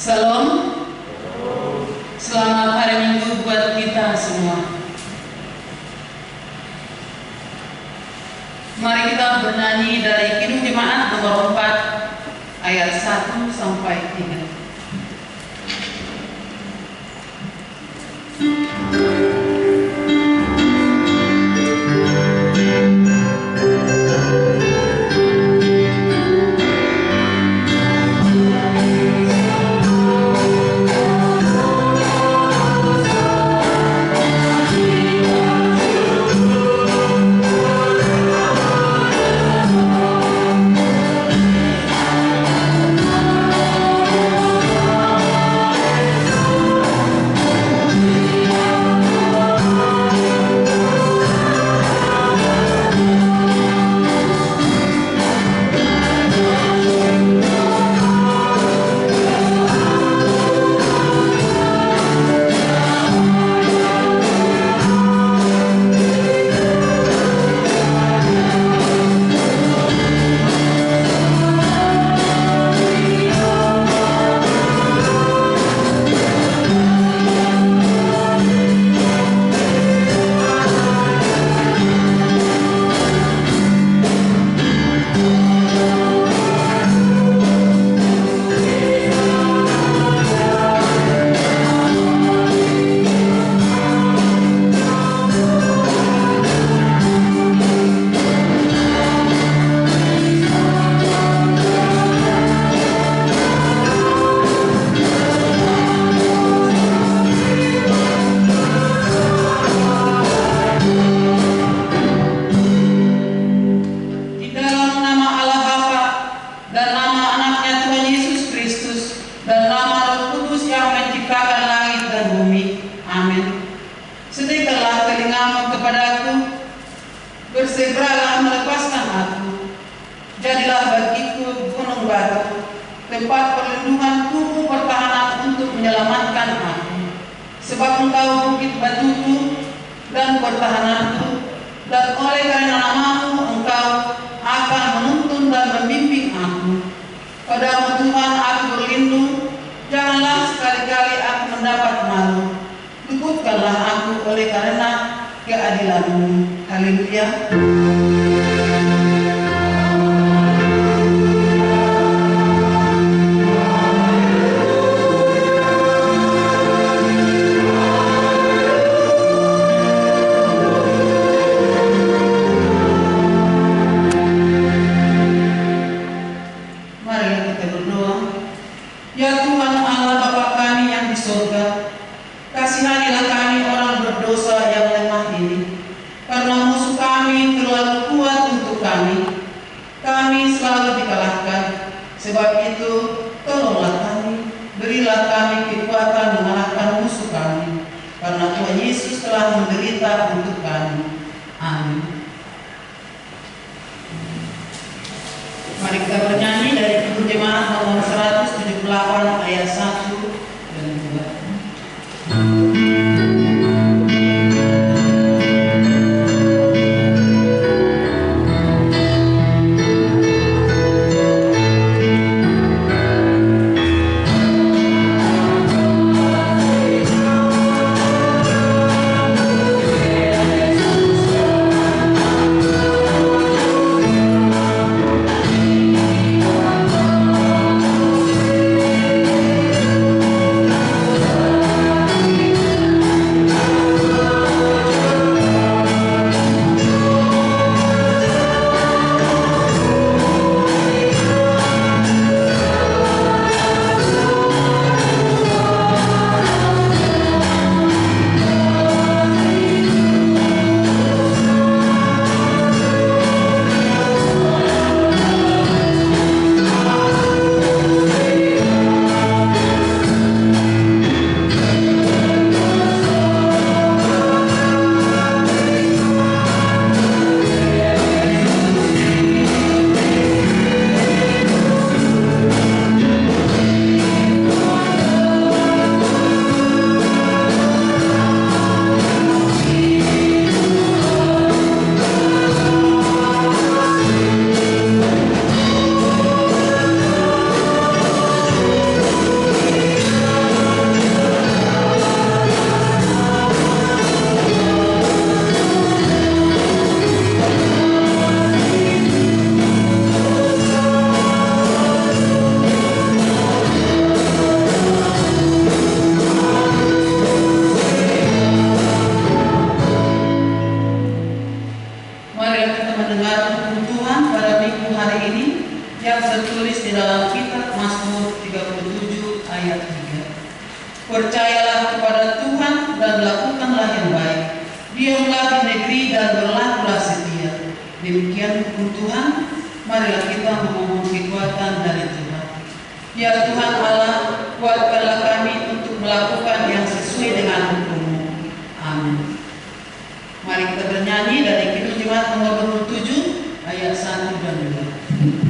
Salam. Selamat hari Minggu buat kita semua. Mari kita bernyanyi dari Kidung Jemaat nomor 4 ayat 1 sampai 3. Bersegeralah melepaskan aku, jadilah bagiku gunung batu, tempat perlindungan tubuh pertahanan untuk menyelamatkan aku. Sebab engkau bukit batuku dan pertahananku, dan oleh karena namamu engkau akan menuntun dan membimbing aku. Padamu Tuhan aku berlindung, janganlah sekali-kali aku mendapat malu. Luputkanlah aku oleh karena keadilan-Mu. Haleluya. Mari kita berdoa. Ya Tuhan Allah Bapa kami yang di surga, kasihanilah kami orang berdosa yang lemah ini. Karena musuh kami terlalu kuat untuk kami selalu dikalahkan. Sebab itu, tolonglah kami, berilah kami kekuatan mengalahkan musuh kami. Karena Tuhan Yesus telah menderita untuk kami. Amin. Mari kita bernyanyi dari Kidung Jemaat nomor 178 ayat 1 dan 2. Percayalah kepada Tuhan dan lakukanlah yang baik. Diamlah di negeri dan berlakulah setia. Demikian hukum Tuhan. Marilah kita memohon kekuatan dari Tuhan. Ya Tuhan Allah, kuatkanlah kami untuk melakukan yang sesuai dengan hukum-Mu. Amin. Mari kita bernyanyi dari Kidung Jemaat nomor 27 ayat 1 dan 2.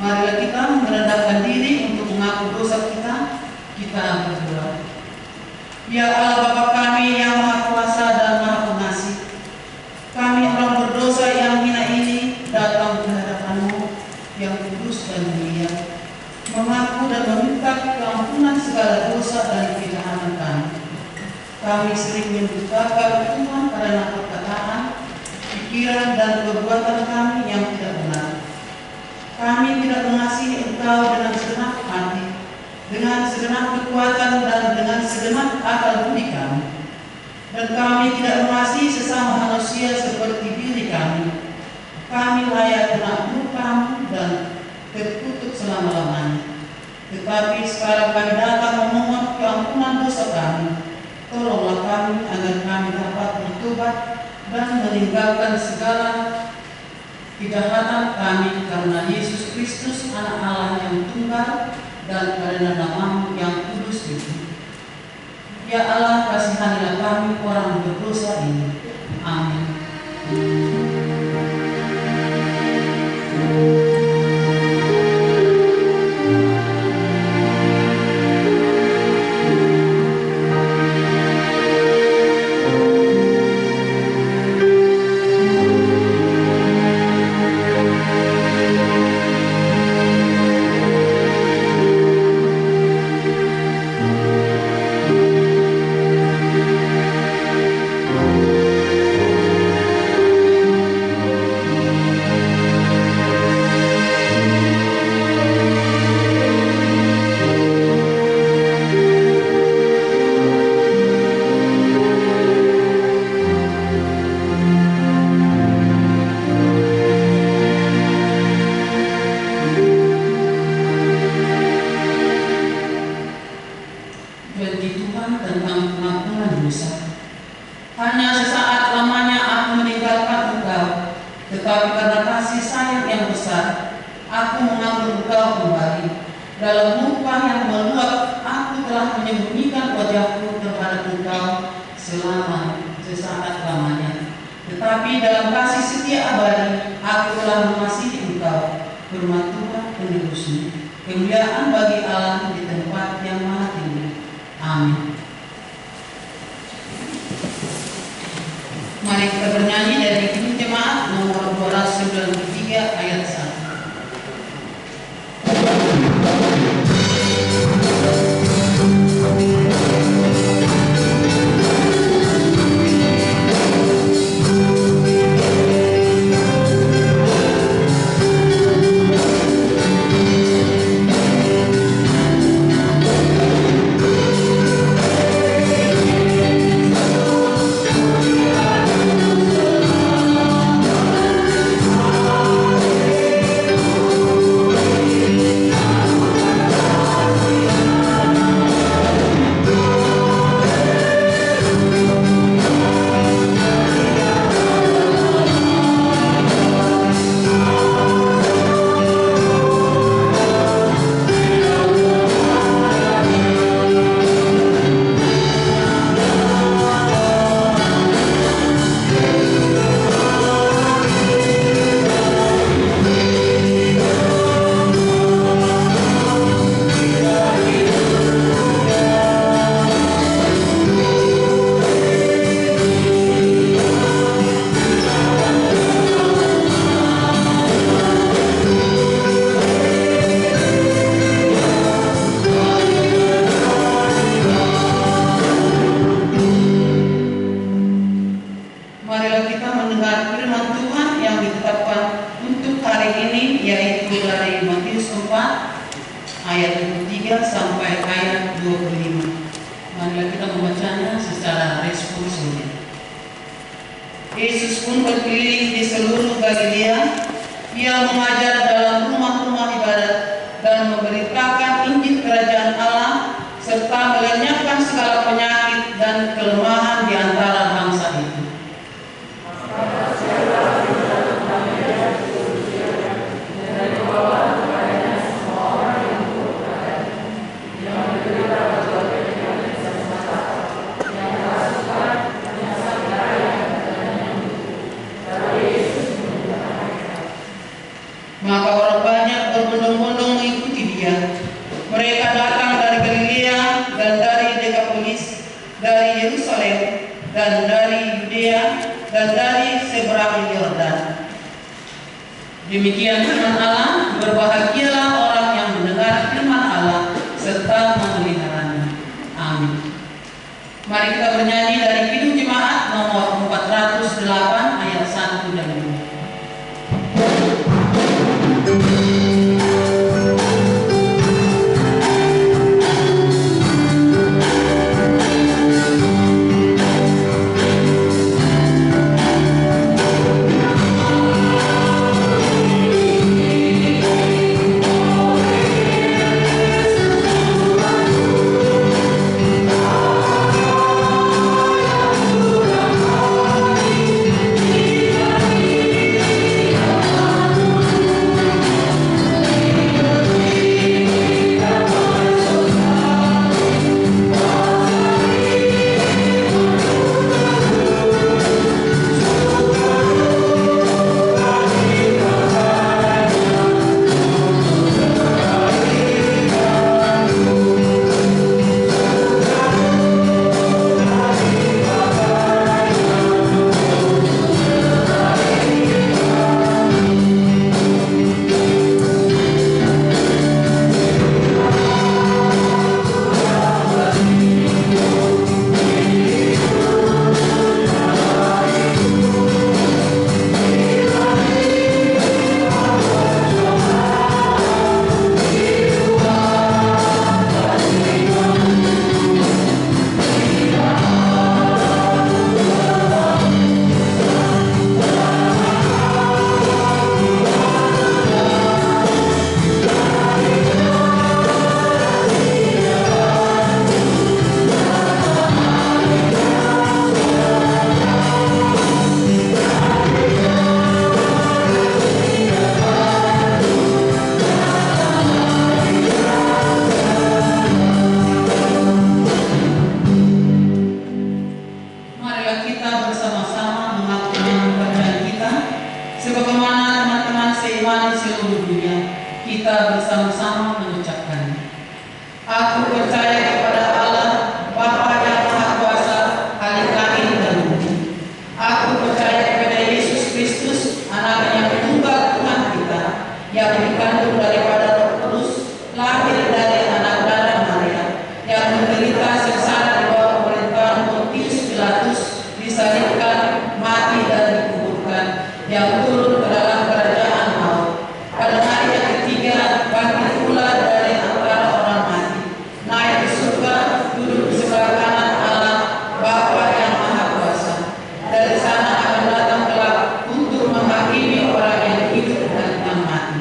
Marilah kita merendahkan diri untuk mengaku dosa kita. Kita berdoa. Ya Allah Bapa kami yang Maha Kuasa dan Maha Pengasih, kami orang berdosa yang hina ini datang ke hadapan-Mu yang kudus dan mulia, mengaku dan meminta keampunan segala dosa dan kejahatan kami. Kami sering mendustakan Tuhan karena perkataan, pikiran dan perbuatan kami yang tidak benar. Kami tidak mengasihi Engkau dengan segenap hati, dengan segenap kekuatan dan dengan segenap akal budi kami. Dan kami tidak mengasihi sesama manusia seperti diri kami. Kami layak kena murka-Mu dan terkutuk selama-lamanya. Tetapi sekarang kami datang memohon keampunan dosa kami. Tolonglah kami agar kami dapat bertobat dan meninggalkan segala kejahatan kami karena Yesus Kristus Anak Allah yang tunggal dan karena nama-Mu yang kudus itu. Ya Allah, kasihanilah kami orang berdosa ini. Amin. Hanya sesaat lamanya aku meninggalkan Engkau, tetapi karena kasih sayang yang besar, aku mengambil Engkau kembali. Dalam murka yang meluap, aku telah menyembunyikan wajahku terhadap Engkau selama sesaat lamanya. Tetapi dalam kasih setia abadi, aku telah mengasihi engkau, firman Tuhan penerusnya. Kemuliaan bagi Allah di tempat yang maha tinggi. Amin. Mari kita bernyanyi dari Kidung Jemaat nomor 293 ayat 1. Marilah kita mendengar firman Tuhan yang ditetapkan untuk hari ini, yaitu dari Matius 4 ayat 23 sampai ayat 25. Marilah kita membacanya secara responsif. Yesus pun berkeliling di seluruh Galilea. Ia mengajar dalam rumah-rumah ibadat dan memberitakan Injil Kerajaan Allah serta melenyapkan segala penyakit dan kelemahan di antara bangsa itu. Maka orang banyak berbondong-bondong mengikuti dia. Mereka datang dari Galilea dan dari Dekapolis, dari Yerusalem dan dari Yudea dan dari seberang Yordan. Demikian firman Allah, berbahagialah orang yang mendengar firman Allah serta memeliharanya. Amin. Mari kita bernyanyi dari Kidung Jemaat nomor 408 ayat 1 dan 2. Amin. kita bersama-sama mengakukan bacaan kita sebagaimana teman-teman seiman seluruh dunia. Kita bersama-sama mengucapkan, aku percaya kepada Allah Bapa yang Maha Kuasa, Ahli langit dan bumi. Aku percaya kepada Yesus Kristus, Anak yang tunggal Tuhan kita, yang dikandung daripada Roh Kudus, lahir dari anak darah Maria, yang menderita sengsara di bawah pemerintahan Pontius Pilatus, disalibkan, mati dan dikuburkan, yang turun ke dalam kerajaan maut. Pada hari yang ketiga bangkit pula dari antara orang mati, naik ke surga, duduk di sebelah kanan Allah Bapa yang Maha Kuasa. Dari sana akan datang kelak untuk menghakimi orang yang hidup dan yang mati.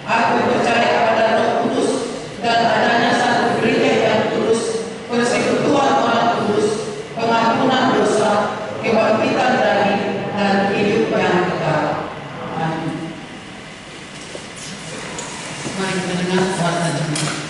Aku percaya pada Roh Kudus dan adanya satu gereja yang kudus, persekutuan orang kudus, pengampunan dosa, kebangkitan daging, dan hidup yang kekal. Amin. Mari kita dengar kuasa jemaat.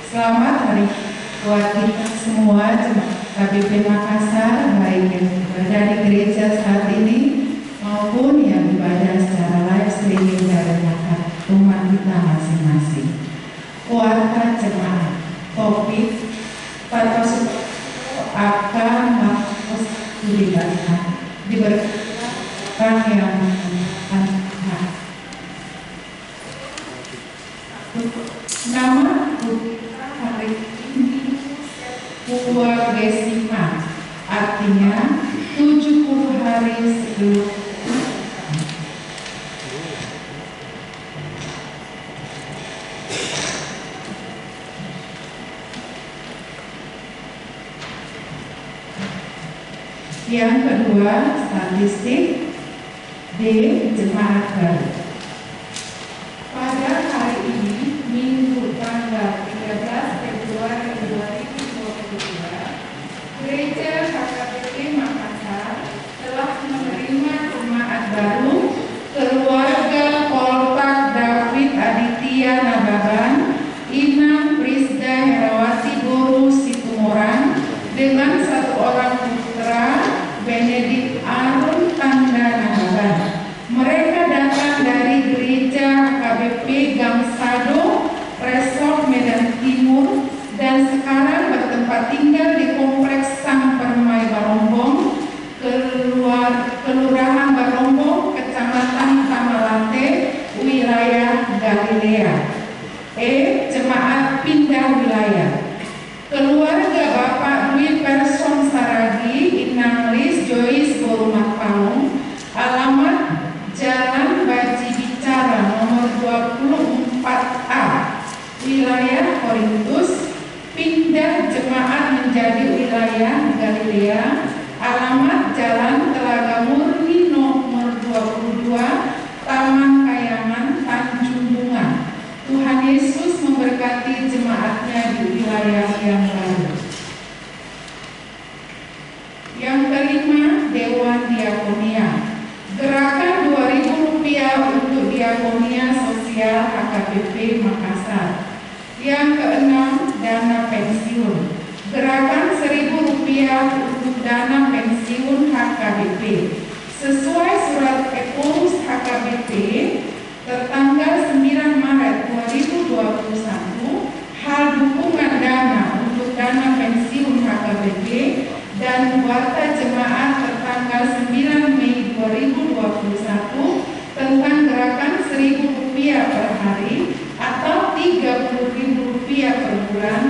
Selamat hari buat kita semua jemaat KBP Makassar, baik yang berada di gereja saat ini maupun yang ibadah secara live streaming dari rumah kita masing-masing. Kuatkan jemaat, topik pada akan harus diberikan yang nama hari ini Kuagesima, artinya 70 hari sebelum yang kedua, statistik D. Jemaat baru. Pada hari ini, Minggu tanggal 13 Februari 2022, Gereja HKBP Makassar telah menerima jemaat baru keluarga Polpak David Aditya Nababan, Inang Prisda Herawati Guru Situmorang, dengan satu orang putra Benedik Arun Tanda Nababan. Mereka datang dari gereja KBP Gangsado, Resort Medan Timur, dan sekarang bertempat tinggal di Kompleks Sang Permai Barombong, Kelurahan Barombong, Kecamatan Tamalate, wilayah Galilea. Jemaat pindah wilayah. Keluarga Bapak Dwi Person Saragi, Inang Lis Joyce Borumat Palung, alamat Jalan Baji Bicara nomor 24A, wilayah Korintus, pindah jemaat menjadi wilayah Galilea, alamat Jalan Telaga Murni nomor 22, Taman Kayangan, Tanjung Bunga. Tuhan Yesus memberkati jemaatnya di wilayah yang baru. Yang kelima, Dewan Diakonia. Gerakan Rp2.000 untuk Diakonia Sosial HKBP Makassar. Yang keenam, dana pensiun. Gerakan Rp1.000 untuk dana pensiun HKBP. Sesuai surat Epos HKBP tertanggal 9 Maret 2021, hal dukungan dana untuk dana pensiun HKBP dan warta jemaat tertanggal 9 Mei 2021 tentang gerakan Rp1.000 per hari atau Rp30.000 per bulan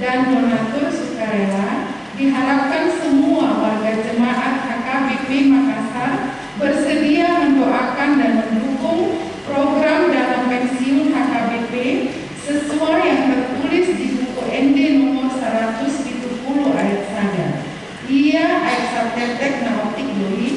dan donatur sukarela, diharapkan semua warga jemaat HKBP Makassar bersedia mendoakan dan mendukung program dana pensiun HKBP sesuai yang tertulis di buku ND nomor 170 ayat 1. Ia ayat sabtetek naotik doi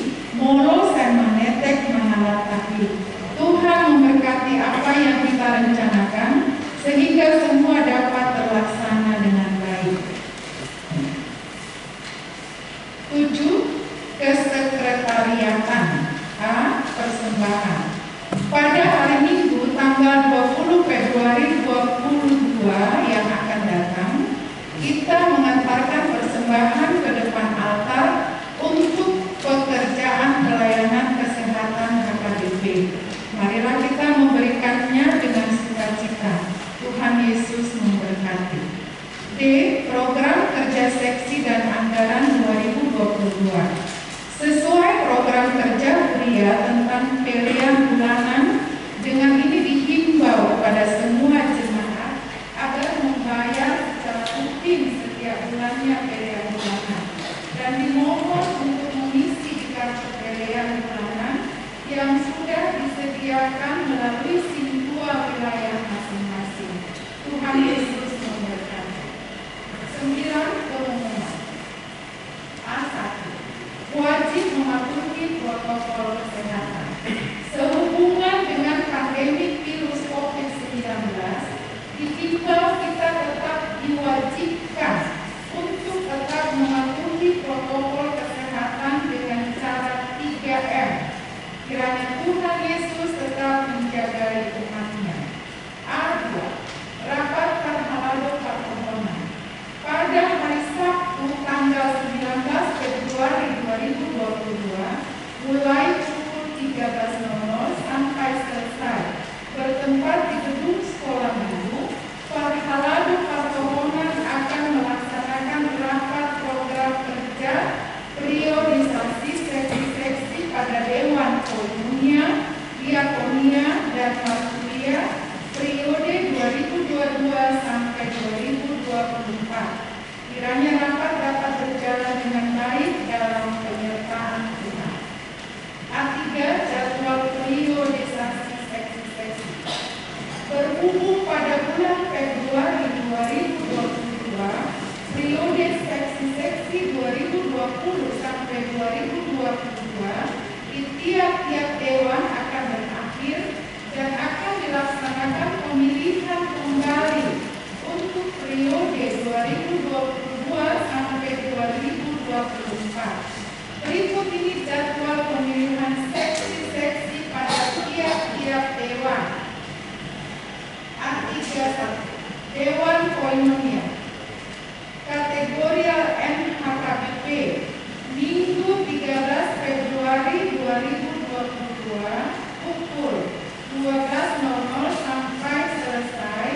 Maria tentang pelian bulanan. Dengan ini dihimbau kepada semua jemaat agar membayar secara rutin setiap bulannya pelian bulanan, dan dimohon untuk mengisi di kartu pelian bulanan yang sudah disediakan melalui sintua wilayah masing-masing. Tuhan Yesus memberkati. 9. Pengumuman. A1. Wajib mematuhi protokol kesehatan. Sehubungan dengan pandemi virus COVID-19, dihimbau kita tetap diwajibkan untuk tetap mematuhi protokol kesehatan dengan cara 3M. Kiranya Tuhan Yesus tetap menjaga umatnya. A2. Rapat Parhalado Partohonan. Pada hari Sabtu tanggal 19 Februari 2022 mulai pukul 13.00 sampai selesai, bertempat di gedung sekolah minggu, Parhalado Partohonan akan melaksanakan rapat program kerja priorisasi seksi-seksi pada Dewan Koinonia, Diakonia, dan Markulia periode 2022 sampai 2024. Kiranya rapat dapat berjalan dengan baik dalam penyertaan Tuhan. A3. Jadwal priorisasi seksi-seksi. Berhubung pada bulan Februari 2022, periode seksi-seksi 2020 sampai 2022 di tiap-tiap dewan akan berakhir dan akan dilaksanakan pemilihan kembali untuk periode 2022 sampai 2024. Berikut ini jadwal pemilihan seksi-seksi pada tiap-tiap dewan. A31. Dewan Koinonia. Kategori NHKBP. Minggu 13 Februari 2022 pukul 12.00 sampai selesai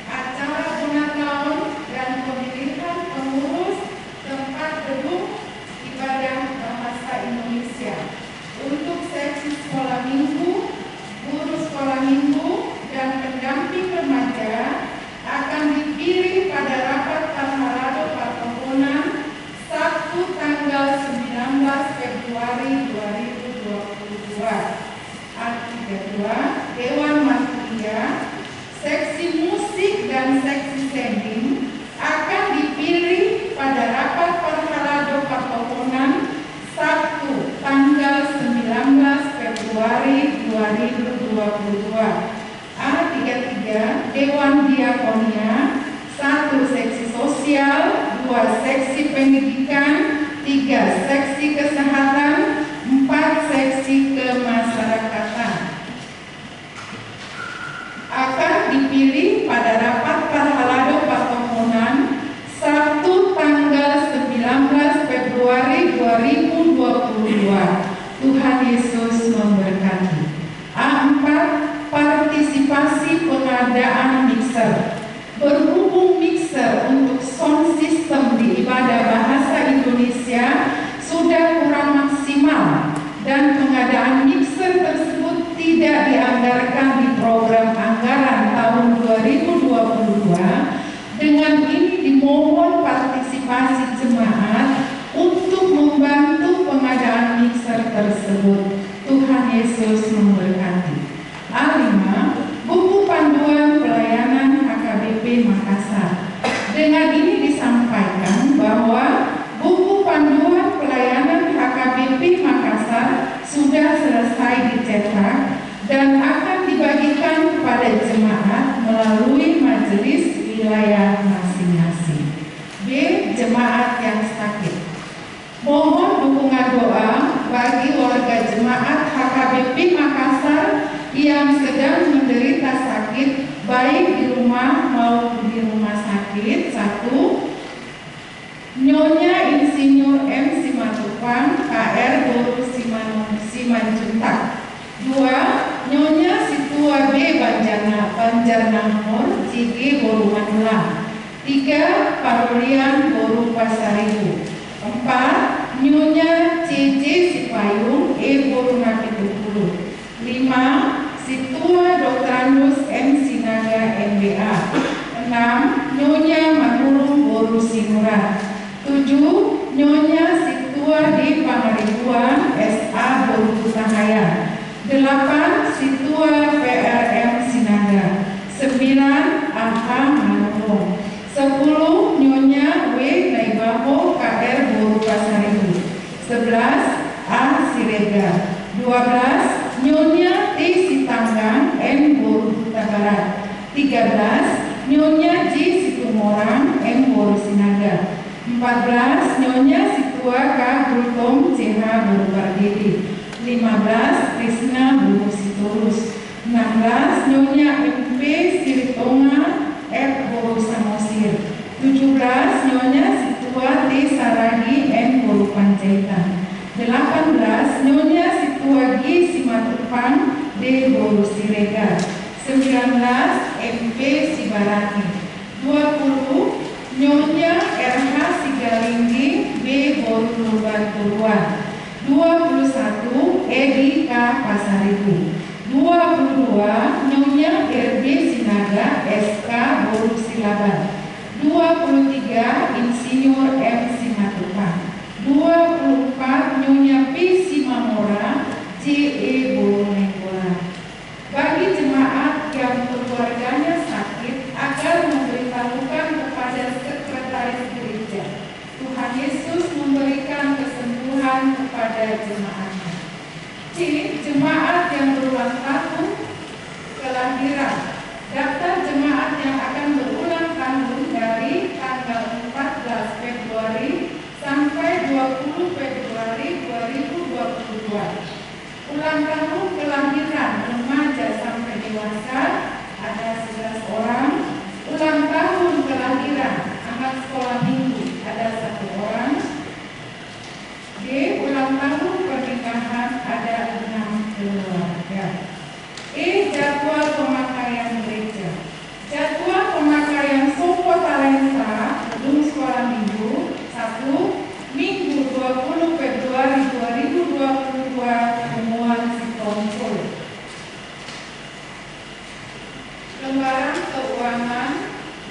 acara Bonataun dan pemilihan pengurus tempat gedung ibadah bahasa Indonesia. Untuk seksi sekolah minggu, guru sekolah minggu, dan pendamping remaja akan dipilih pada rapat Parhalado Partohonan Sabtu tanggal 19 Februari 2022. A32. Dewan Markulia, seksi musik dan seksi sending akan dipilih pada rapat Parhalado Partohonan Sabtu tanggal 19 Februari 2022. A33. Dewan Diakonia, 1 seksi sosial, 2 seksi pendidikan, 3 seksi kesehatan, 4 seksi kemasyarakatan. Akan dipilih pada rapat Parhalado Partohonan Sabtu tanggal 19 Februari 2022. Tuhan Yesus memberkati. A4. Partisipasi pengadaan mixer. Berhubung mixer untuk sound system di ibadah bahasa Indonesia sudah kurang maksimal dan pengadaan mixer tersebut tidak dianggarkan di program anggaran tahun 2022. Dengan ini dimohon partisipasi jemaat untuk membantu pengadaan mixer tersebut. Tuhan Yesus memberkati. A5. Buku panduan pelayanan HKBP Makassar. Dengan ini disampaikan bahwa buku panduan pelayanan HKBP Makassar sudah selesai dicetak dan akan dibagikan kepada jemaat melalui majelis wilayah masing-masing. B. Jemaat yang sakit. Mohon dukungan doa bagi warga jemaat HKBP Makassar yang sedang menderita sakit baik di rumah maupun di rumah sakit. 1. Nyonya Insinyur M. Simatupang, KR Boru Simanjuntak. 2. Nyonya Situa B. Banjarnamor, CG Boru Manulang. 3. Parulian Boru Pasaribu. 4. Nyonya CC Sipayung Boru Napi 20. 5. Situa Dr. Andus M. Sinaga MBA. 6. Nyonya Manurung Boru Sinura. 7. Nyonya Situa D. Pangaribuan SA Boru Kutahaya. 8. Situa PRM Sinaga. 9. Angka Manurung. 10. Nyonya W. Naibaho KR Boru Pasaribu. 11. A. Sirega. 12. Nyonya T. Sitanggang N. Boru Kuta Barat. 13. Nyonya J. Situmorang M. Boru Sinaga. 14. Nyonya Situa K. Gultom CH Boru Bardedi. 15. Krisna Boru Sitorus. 16. Nyonya MP Siritonga F. Boru Samosir. 17. Nyonya Situa T. Saragi N. Boru Panjaitan. 18. Nyonya Situa G. Simatupang D. Boru Sirega. 19. MP Sibarani. 20. Nyonya RH Sigalinggi B. Boru Luban Puluhan. 21. Edi K. Pasaribu. 22. Nyonya RB Sinaga SK Boru Silaban. 23. Insinyur M. Simatupang. 24. Nyonya P. Simamora CE Boru Nenggolan. Bagi jemaat yang keluarganya sakit agar memberitahukan kepada sekretaris gereja. Tuhan Yesus memberikan kesembuhan kepada jemaatnya. C. Jemaat yang berulang tahun kelahiran. Daftar jemaat yang akan berulang tahun dari tanggal 14 Februari sampai 20 Februari 2022. Ulang tahun kelahiran remaja sampai dewasa ada 11 orang. Ulang tahun kelahiran anak sekolah minggu ada 1 orang. D. Ulang tahun pernikahan ada 6 keluarga. E. Jadwal pemakaian gereja. Jadwal pemakaian Sopo Talenta gedung sekolah minggu 1. Minggu 20 Februari 2022 Temuan Sitompul. Lembaran keuangan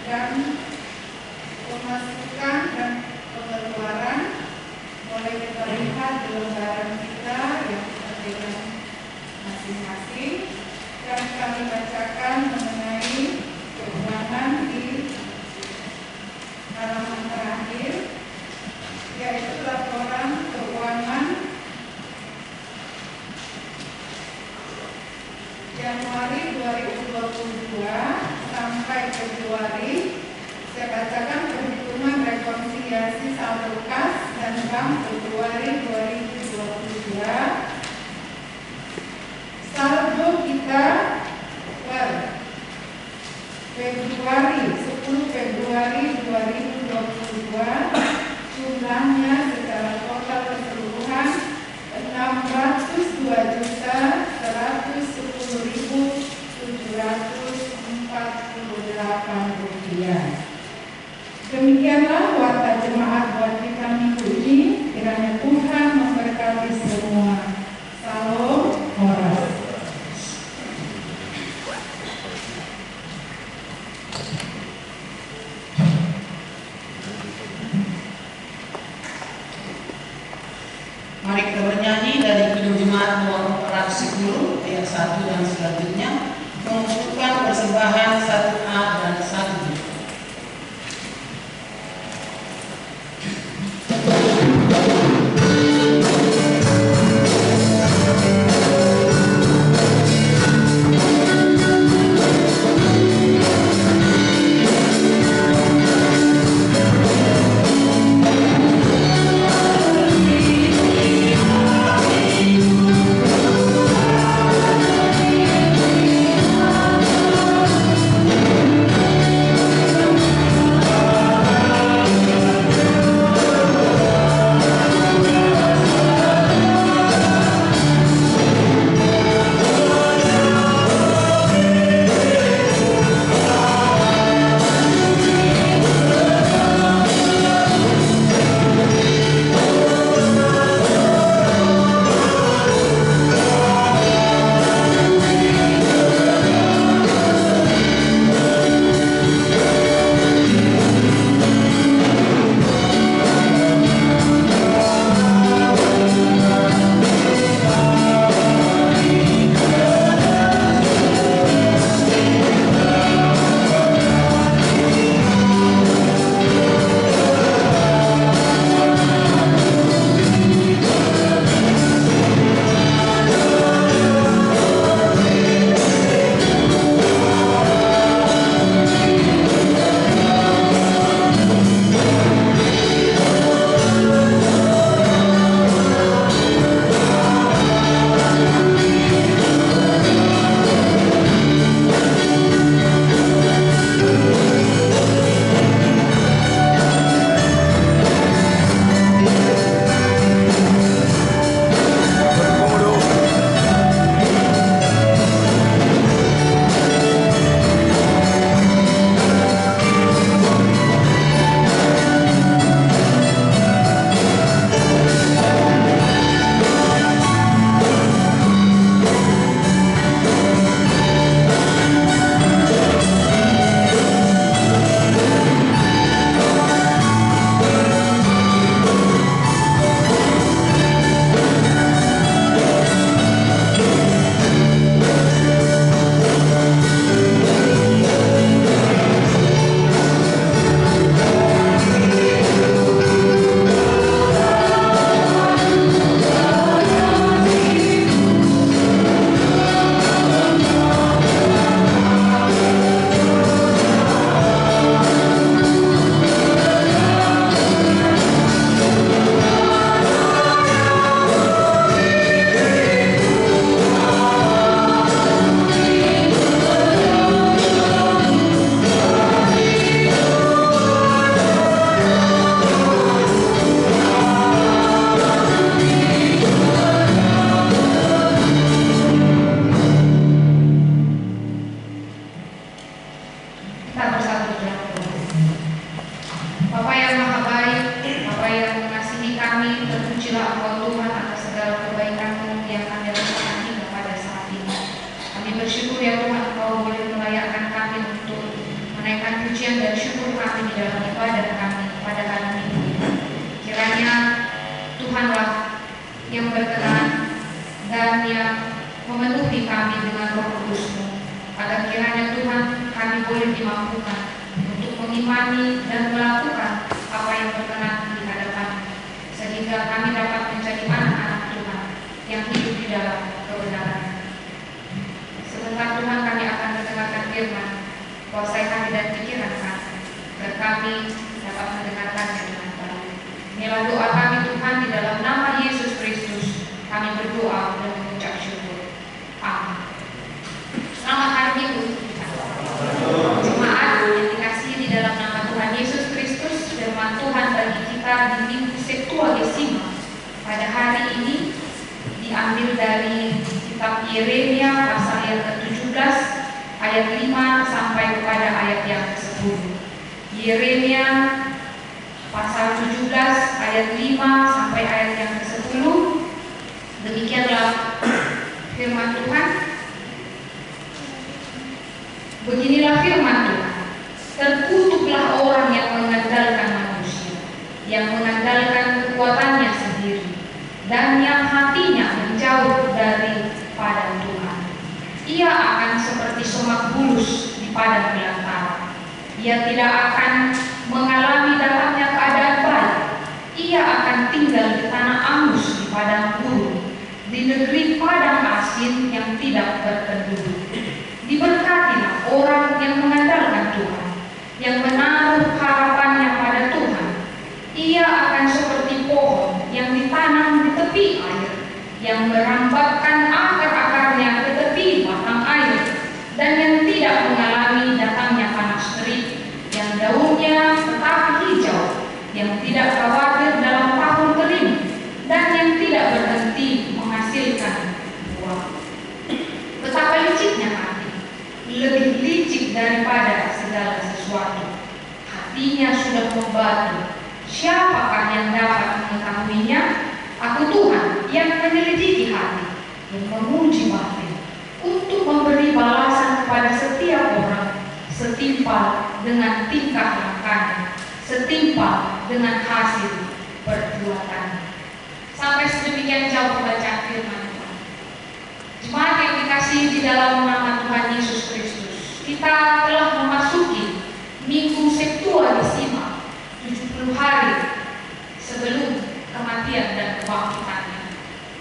dan pemasukan dan pengeluaran boleh kita lihat di lembaran kita yang kita pegang masing-masing, dan kami bacakan mengenai keuangan di halaman terakhir, yaitu laporan keuangan Januari 2022 sampai Februari. Saya bacakan perhitungan rekonsiliasi saldo kas dan bank Februari 2022. Saldo kita per Februari 10 Februari 2022 jumlahnya secara total keseluruhan 610.748 rupiah. Demikianlah warta jemaat buat kita minggu ini. Kiranya Tuhan memberkati semua. Salam Horas. Mari kita bernyanyi dari Kidung Jemaat nomor 410 ayat 1 dan selanjutnya, mengumpulkan persembahan 1A dan 1B. yang berkenan dan yang memenuhi kami dengan Roh Kudus-Mu, agar kiranya Tuhan kami boleh dimampukan untuk mengimani dan melakukan apa yang berkenan di hadapan, sehingga kami dapat menjadi anak-anak Tuhan yang hidup di dalam kebenaran. Sebentar Tuhan kami akan mendengarkan firman, kuasai hati dan pikiran kami, agar kami dapat mendengarkannya dengan baik. Inilah doa kami Tuhan, di dalam nama Yesus Kristus kami berdoa dan mengucap syukur. Amin. Selamat hari Minggu kita. Jemaat yang dikasihi di dalam nama Tuhan Yesus Kristus, firman Tuhan bagi kita di Minggu Septuagesima pada hari ini diambil dari kitab Yeremia pasal yang ke-17 ayat 5 sampai kepada ayat yang ke-10. Yeremia pasal 17 ayat 5 sampai ayat yang ke-10. Demikianlah firman Tuhan. Beginilah firman Tuhan. Terkutuklah orang yang mengandalkan manusia, yang mengandalkan kekuatannya sendiri, dan yang hatinya menjauh daripada Tuhan. Ia akan seperti semak bulus di padang belantara. Ia tidak akan mengalami datangnya keadaan baik. Ia akan tinggal di tanah angus di padang gurun, di negeri padang asin yang tidak berpenduduk. Diberkatilah orang yang mengandalkan Tuhan, yang menaruh harapannya pada Tuhan. Ia akan seperti pohon yang ditanam di tepi air, yang merambatkan akar-akarnya ke tepi batang air, dan yang tidak mengalami datangnya panas terik, yang daunnya tetap hijau, yang tidak khawatir dalam tahun kering, dan yang tidak berhenti menghasilkan buah. Betapa liciknya hati, lebih licik daripada segala sesuatu. Hatinya sudah membatu, siapakah yang dapat mengetahuinya? Aku Tuhan yang menyelidiki hati, yang menguji batin, untuk memberi balasan kepada setiap orang setimpal dengan tingkah lakunya, setimpal dengan hasil perbuatannya. Sampai sedemikian jauh bacaan firman Tuhan. Jemaat yang dikasihi di dalam nama Tuhan Yesus Kristus, kita telah memasuki Minggu Septuagesima, 70 hari sebelum kematian dan kebangkitannya.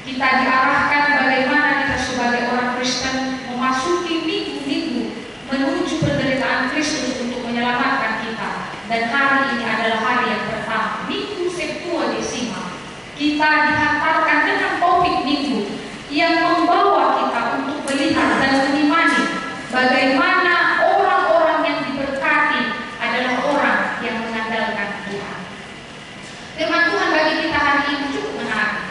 Kita diarahkan bagaimana kita sebagai orang Kristen memasuki minggu-minggu menuju penderitaan Kristus untuk menyelamatkan kita. Dan hari ini adalah hari yang pertama, Minggu Septuagesima. Kita dihantarkan dengan topik minggu yang membawa kita untuk melihat dan mengimani bagaimana orang-orang yang diberkati adalah orang yang mengandalkan Tuhan. Firman Tuhan bagi kita hari ini cukup menarik,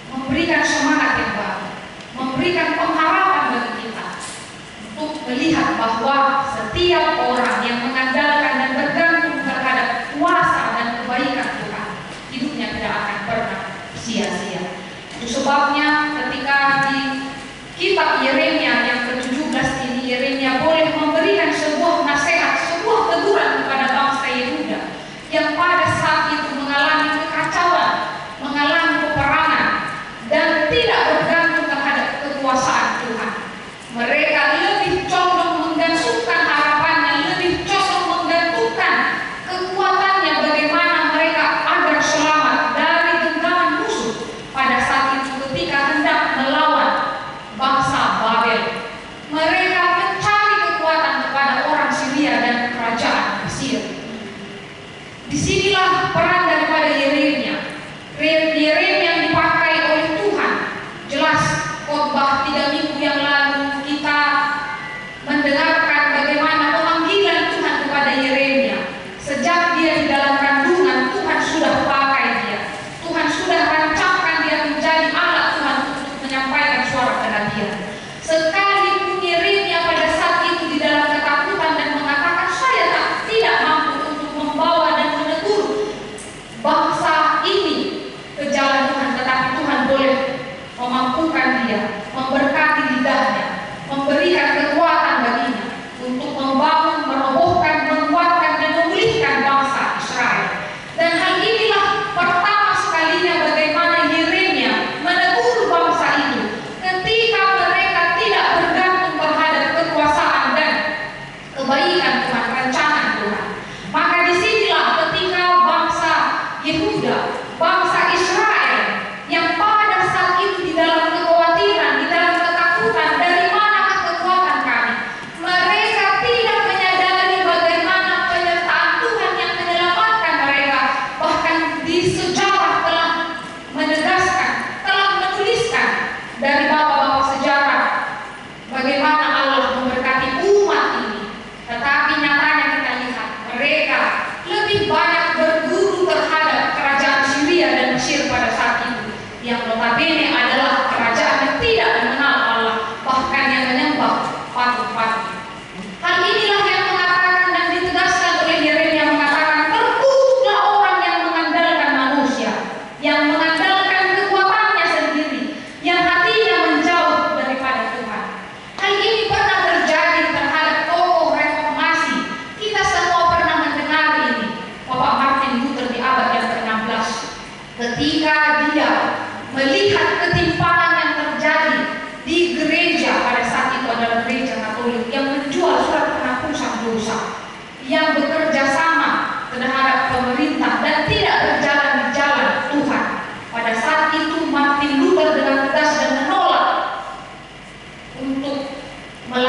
memberikan semangat yang baru, memberikan pengharapan bagi kita untuk melihat bahwa setiap orang yang mengandalkan dan bergantung terhadap kuasa dan kebaikan Tuhan, hidupnya tidak akan pernah sia-sia. Itu sebabnya ketika di kitab Yeremia yang ke-17 ini, Yeremia boleh memberikan sebuah nasihat, sebuah teguran kepada bangsa Yehuda yang pada saat itu mengalami kekacauan, mengalami peperangan, dan tidak bergantung terhadap kekuasaan Tuhan. Mereka lebih condong menggantungkan harapannya, lebih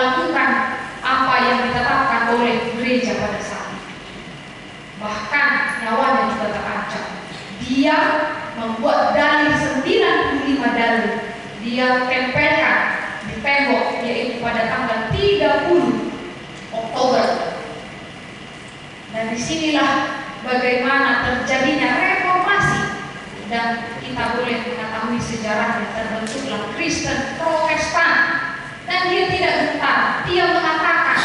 melakukan apa yang ditetapkan oleh gereja pada saat itu. Bahkan nyawanya juga terancam. Dia membuat dalil 95 dalil. Dia tempelkan di tembok, yaitu pada tanggal 30 Oktober. Dan disinilah bagaimana terjadinya reformasi, dan kita boleh mengetahui sejarahnya. Terbentuklah Kristen Protestan, dan dia tidak gentar. Dia mengatakan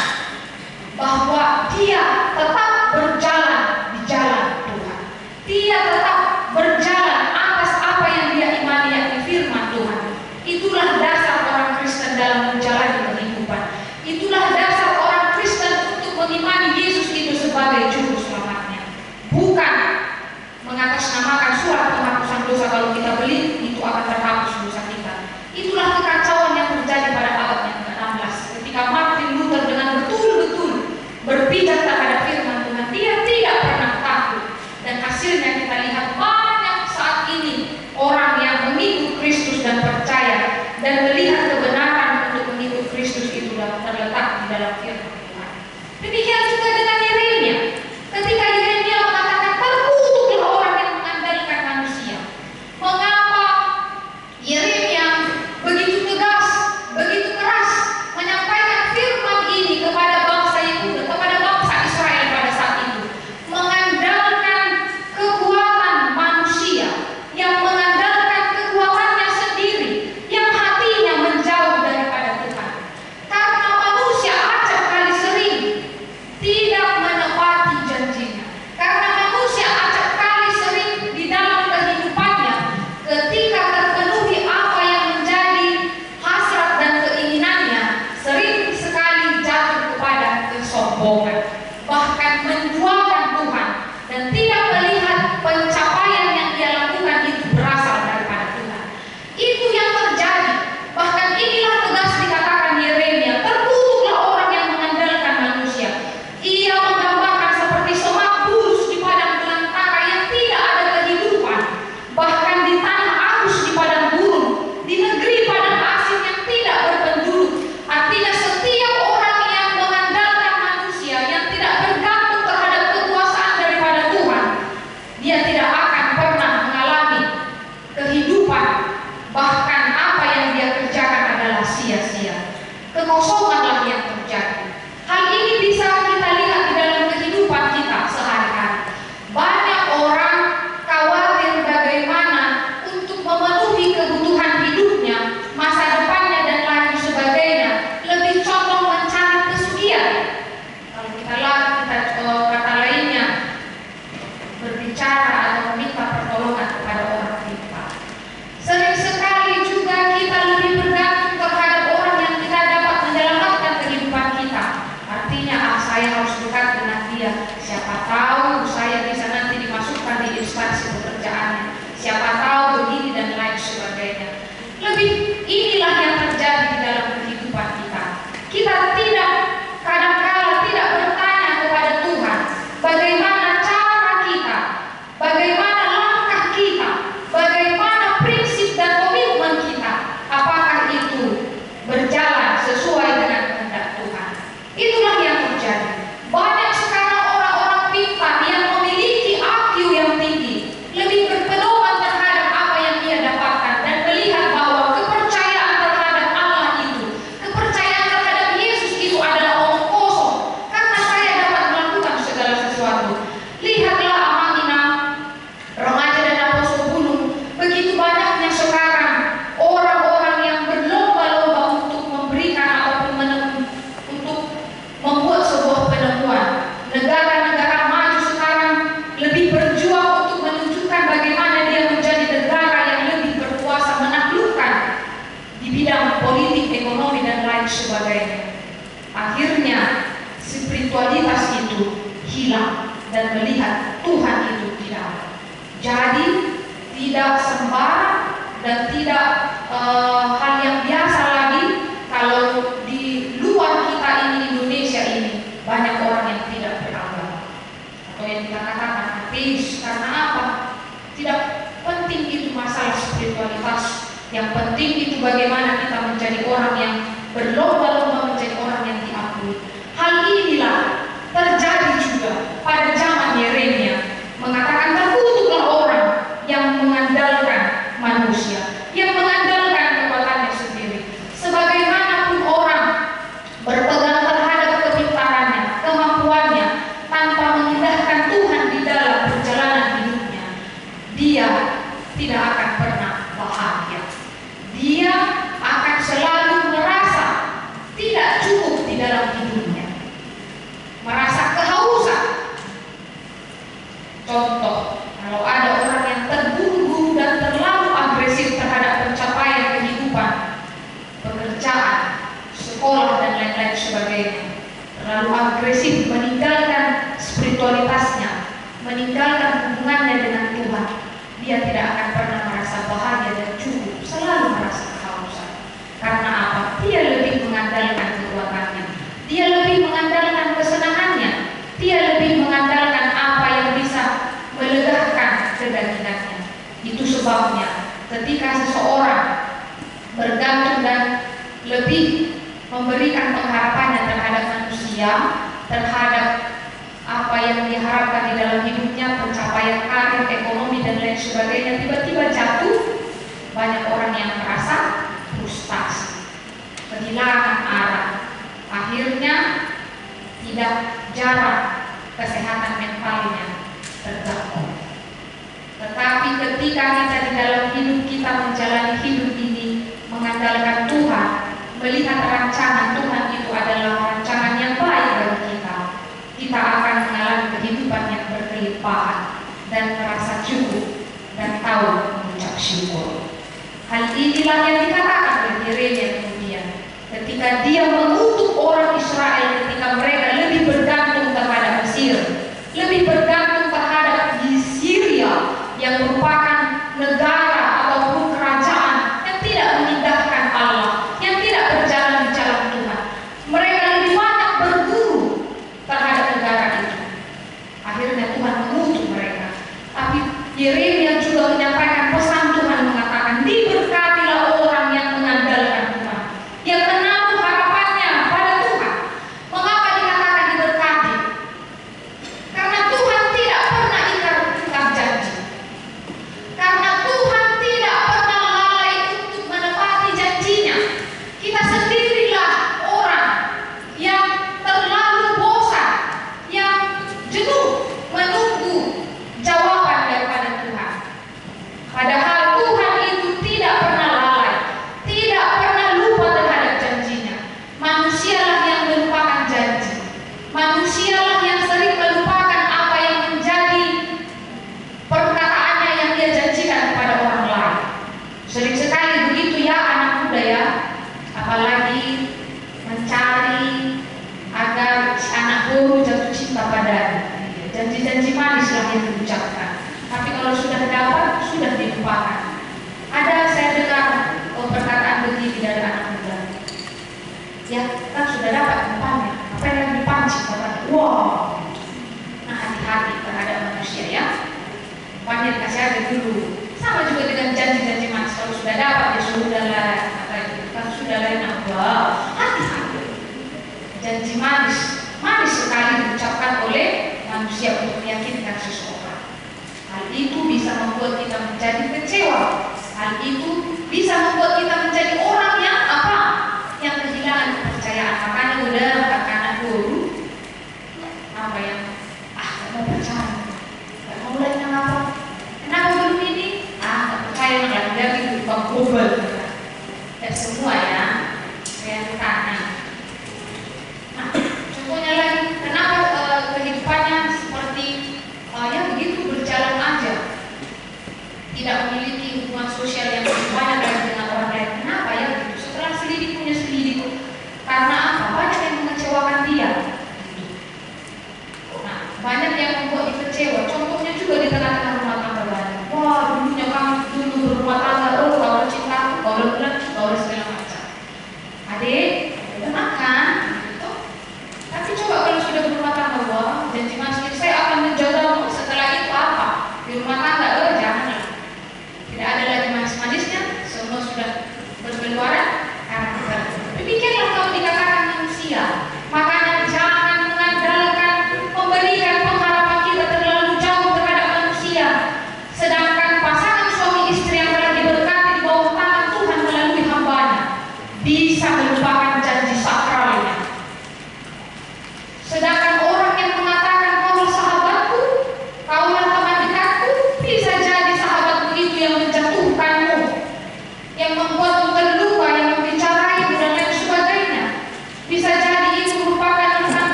bahwa dia tetap berjalan di jalan Tuhan. Dia tetap berjalan atas apa yang dia imani, yakni firman Tuhan. Itulah dasar orang Kristen dalam menjalani kehidupan. Itulah dasar orang Kristen untuk mengimani Yesus itu sebagai juru selamatnya. Bukan mengatasnamakan surat penghapusan dosa, kalau kita beli itu akan terhapus dosa kita. Itulah kekacauan yang terjadi pada abad yang ke-16 ketika Martin Luther dengan betul-betul berpijak terhadap firman Tuhan. Dia tidak pernah takut, dan hasilnya kita lihat banyak saat ini orang yang mengikut Kristus dan percaya dan melihat kebenaran untuk mengikut Kristus itu terletak di dalam firman Tuhan. Demikian juga dengan Yeremia. Ketika Yeremia mengatakan terkutuklah orang yang mengandalkan manusia. Mengapa Yeremia begitu tegas, begitu keras menyampaikan firman ini kepada bangsa Yehuda, kepada bangsa Israel pada saat itu? Mengandalkan kekuatan manusia, yang mengandalkan kekuatannya sendiri, yang hatinya menjauh daripada Tuhan. Karena manusia acap kali sering tidak menepati janjinya. Karena manusia acap kali sering di dalam kehidupannya, ketika terpenuhi apa yang menjadi hasrat dan keinginannya, sering sekali jatuh kepada kesombongan, bahkan menduakan Tuhan, dan tidak melihat pencapaian yang dia lakukan itu berasal daripada Tuhan. Itu yang terjadi. Bahkan inilah tegas dikatakan Yeremia, terkutuklah orang yang mengandalkan manusia. Ia menggambarkan seperti semak bulus di padang belantara yang tidak ada kehidupan, bahkan di tanah arus di padang gurun, di negeri padang asing yang tidak berpenduduk. Artinya setiap orang yang mengandalkan manusia, yang tidak bergantung terhadap kekuasaan daripada Tuhan, dia tidak akan pernah mengalami kehidupan. Bahkan apa yang dia kerjakan adalah sia-sia. Kekosonganlah yang terjadi. Hal ini bisa kita lihat di dalam kehidupan kita sehari-hari. Banyak orang khawatir bagaimana untuk memenuhi kebutuhan hidupnya, masa depannya, dan lain sebagainya. Lebih condong mencari pesugihan. Kalau kita kata lainnya, berbicara atau meminta pertolongan kepada orang pintar. Sering sekali juga kita lebih bergantung terhadap orang yang kita dapat menyelamatkan kehidupan kita. Artinya, saya harus dekat dengan dia. Siapa tahu saya bisa nanti dimasukkan di instansi pekerjaannya. Siapa tahu begini dan lain sebagainya. Inilah yang terjadi di dalam kehidupan kita. Kita kadang-kala tidak bertanya kepada Tuhan, bagaimana cara kita, bagaimana langkah kita, bagaimana prinsip dan komitmen kita, apakah itu berjalan sesuai dengan kehendak Tuhan. Itulah yang terjadi. Banyak sekarang orang-orang pintar yang memiliki IQ yang tinggi, lebih berpedoman terhadap apa yang ia dapatkan, dan melihat bahwa kepercayaan terhadap Allah itu, kepercayaan terhadap Yesus itu adalah omong kosong, karena saya dapat melakukan segala sesuatu. Lihatlah Amina, remaja dan apostol gunung. Begitu banyaknya sekarang orang-orang yang berlomba-lomba untuk memberikan ataupun untuk membuat sebuah penemuan. Negara-negara maju sekarang lebih berjuang untuk menunjukkan bagaimana dia menjadi negara yang lebih berkuasa, menaklukkan di bidang politik, ekonomi, dan lain sebagainya. Akhirnya spiritualitas itu hilang, dan melihat Tuhan itu tidak ada. Jadi tidak sembarang dan tidak hal yang biasa lagi kalau di luar kita ini, Indonesia ini, banyak orang yang tidak beragama atau yang kita katakan ateis. Karena apa? Tidak penting itu masalah spiritualitas. Yang penting itu bagaimana kita menjadi orang yang berlomba-lomba menjadi orang lain sebagainya. Terlalu agresif, meninggalkan spiritualitasnya, meninggalkan hubungannya dengan Tuhan. Dia tidak akan pernah merasa bahagia dan cukup, selalu merasa kehausan. Karena apa? Dia lebih mengandalkan kekuatannya, dia lebih mengandalkan kesenangannya, dia lebih mengandalkan apa yang bisa melegakan kedagingannya. Itu sebabnya ketika seseorang bergantung dan lebih memberikan pengharapannya terhadap manusia, terhadap apa yang diharapkan di dalam hidupnya, pencapaian karir, ekonomi dan lain sebagainya, tiba-tiba jatuh, banyak orang yang merasa frustasi, kehilangan arah, akhirnya tidak jarang kesehatan mentalnya terganggu. Tetapi ketika kita di dalam hidup kita menjalani hidup ini mengandalkan Tuhan, melihat rancangan Tuhan itu adalah rancangan yang baik bagi kita, kita akan mengalami kehidupan yang berkelimpahan dan merasa cukup dan tahu mengucap syukur. Hal inilah yang dikatakan oleh Yeremia kemudian ketika dia mengutuk orang Israel ketika mereka lebih bergantung terhadap Mesir, lebih bergantung terhadap di Syria yang merupakan negara ataupun kerajaan yang tidak mengindahkan Allah, yang tidak berjalan di jalan Tuhan. Mereka lebih banyak berguru terhadap negara itu. Akhirnya Tuhan mengutuk mereka. Tapi Yeremia juga menyampaikan pesan Tuhan, mengatakan diberkatilah orang yang mengandalkan Tuhan, yang menaruh harapannya pada Tuhan. Mengapa dikatakan diberkati? Karena Tuhan tidak pernah ingkar janji. Karena Tuhan tidak pernah lalai untuk menepati janjinya. Kita sendirilah orang yang terlalu bosan, yang jenuh menunggu jawaban daripada Tuhan. Padahal Tuhan itu tidak pernah lalai, tidak pernah lupa terhadap janjinya. Manusialah yang melupakan janji. Manusialah yang sering melupakan apa yang menjadi perkataannya yang dia janjikan kepada orang lain. Sering sekali begitu ya anak muda ya, apalagi mencari agar si anak guru jatuh cinta padanya. Janji-janji manis lah yang diucapkan, tapi kalau sudah dapat sudah dilupakan. Ada saya dengar perkataan begini dari anak muda, ya kan sudah dapat umpannya, apa yang dipancing katanya, wow. Nah, hati-hati terhadap manusia ya, umpannya dikasih aja dulu. Sama juga dengan janji-janji manis, kalau sudah dapat ya sudah lah, kan sudah lain apa, hati-hati. Janji manis, manis sekali diucapkan oleh manusia untuk meyakinkan seseorang. Hal itu bisa membuat kita menjadi kecewa. Hal itu bisa membuat kita menjadi orang yang apa? Yang kehilangan kepercayaan. Makanya udah anak guru apa yang gak mau percaya, gak mau mulai apa? Kenapa belum ini? Gak percaya lagi tukang gobel. Dan semua ya, saya tanya. Nah, contohnya lagi, kenapa kehidupannya seperti ya begitu berjalan aja, tidak memiliki hubungan sosial yang lebih banyak dengan orang lain. Kenapa?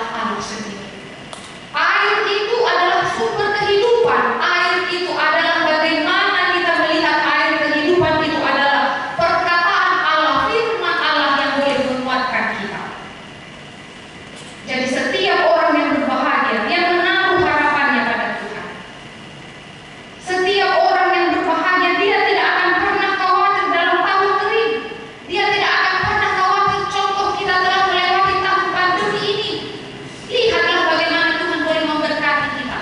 adalah Allah sendiri. Air itu adalah sumber kehidupan. Air itu adalah bagaimana kita melihat air kehidupan itu adalah perkataan Allah, firman Allah yang boleh menguatkan kita. Jadi setiap orang yang berbahagia, dia menaruh harapannya pada Tuhan. Setiap orang yang berbahagia, dia tidak akan pernah khawatir dalam tahun kering. Dia tidak akan pernah khawatir. Contoh, kita telah melewati tahun pandemi ini. Lihatlah bagaimana Tuhan boleh memberkati kita.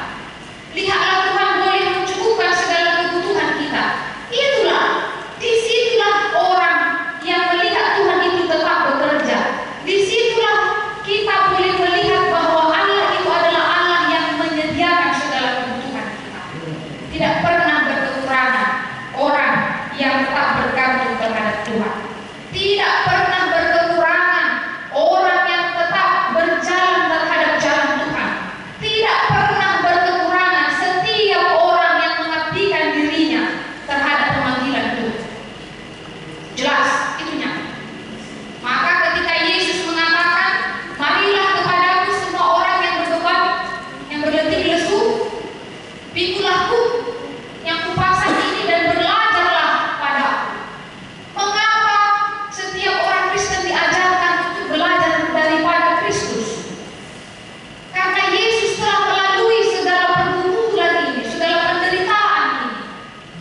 Lihatlah Tuhan boleh mencukupkan segala kebutuhan kita. Itulah, disitulah orang yang melihat Tuhan itu tetap bekerja. Disitulah kita boleh melihat bahwa Allah itu adalah Allah yang menyediakan segala kebutuhan kita. Tidak pernah berkekurangan orang yang tetap bergantung terhadap Tuhan. Tidak pernah berkekurangan orang yang tetap berjalan terhadap jalan Tuhan. Tidak pernah berkekurangan setiap orang yang mengabdikan dirinya terhadap pemanggilan Tuhan. Jelas, itu nyata. Maka ketika Yesus mengatakan, marilah kepadaku semua orang yang berbeban, yang berletih lesu, pikulah-Ku yang kupasang ini dan belajarlah padaku. Mengapa setiap orang Kristen diajarkan untuk belajar daripada Kristus? Karena Yesus telah melalui segala pergumulan ini, segala penderitaan ini.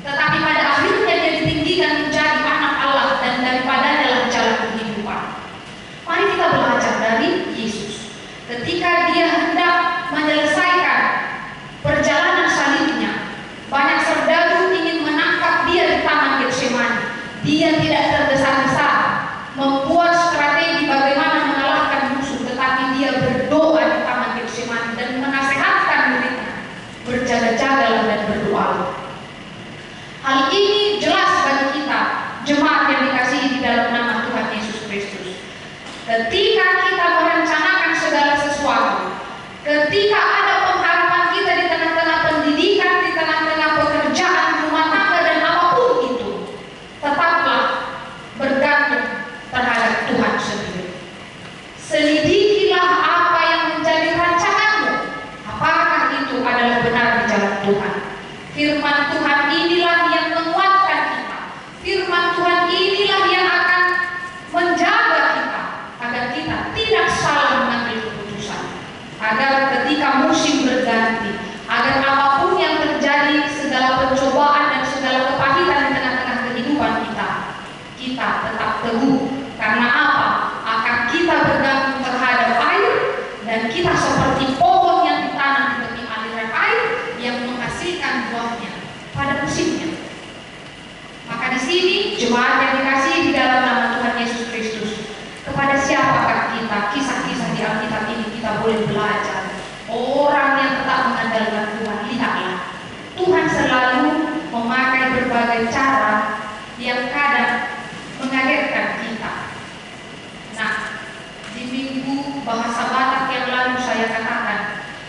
Tetapi pada akhirnya dia ditinggikan menjadi anak Allah, dan daripadanya lah jalan kehidupan. Mari kita belajar dari Yesus. Ketika dia hendak menyelesaikan perjalanan salibnya, banyak serdadu ingin menangkap dia di Taman Getsemani. Dia tidak tergesa-gesa membuat strategi bagaimana mengalahkan musuh, tetapi dia berdoa di Taman Getsemani dan menasihatkan muridnya, berjaga-jagalah dan berdoalah. Hal ini jelas bagi kita, jemaat yang dikasihi di dalam nama Tuhan Yesus Kristus. Ketika kita merencanakan segala sesuatu, ketika ada pengharapan kita di tengah-tengah pendidikan, di tengah-tengah pekerjaan, rumah tangga, dan apapun itu, tetaplah bergantung terhadap Tuhan sendiri. Selidikilah apa yang menjadi rancanganmu, apakah itu adalah benar di jalan Tuhan. Firman Tuhan inilah yang menguatkan kita. Firman Tuhan inilah yang akan menjaga kita agar kita tidak salah mengambil keputusan. Agar ketika musim berganti, agar apapun yang terjadi, segala pencobaan dan segala kepahitan di tengah-tengah kehidupan kita, kita tetap teguh. Karena apa? Akan kita bergantung terhadap air, dan kita seperti pohon yang ditanam di tepi aliran air yang menghasilkan buahnya pada musimnya. Maka di sini jemaat yang dikasihi di dalam nama Tuhan Yesus Kristus, kepada siapakah kita? Kisah-kisah di Alkitab ini kita boleh belajar. Orang yang tetap mengandalkan Tuhan. Lihatlah, Tuhan selalu memakai berbagai cara yang kadang mengagetkan kita. Nah, di minggu bahasa Batak yang lalu saya katakan,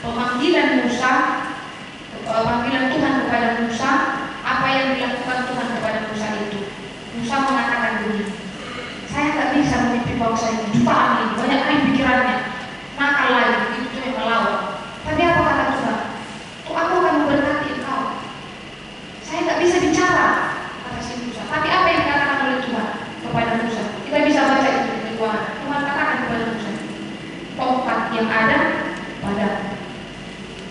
pemanggilan Tuhan kepada Musa, apa yang dilakukan Tuhan kepada Musa itu. Musa mengatakan begini, saya tak bisa memimpin bangsa ini, jutaan ini, banyak kali pikirannya, nakal lagi, itu yang melawan. Tapi apa kata Tuhan? Tuh, aku akan memberkati engkau. Saya tak bisa bicara, kata si Musa. Tapi apa yang dikatakan oleh Tuhan kepada Musa? Kita bisa baca itu di Keluaran. Tuhan katakan kepada Musa, tongkat yang ada padamu.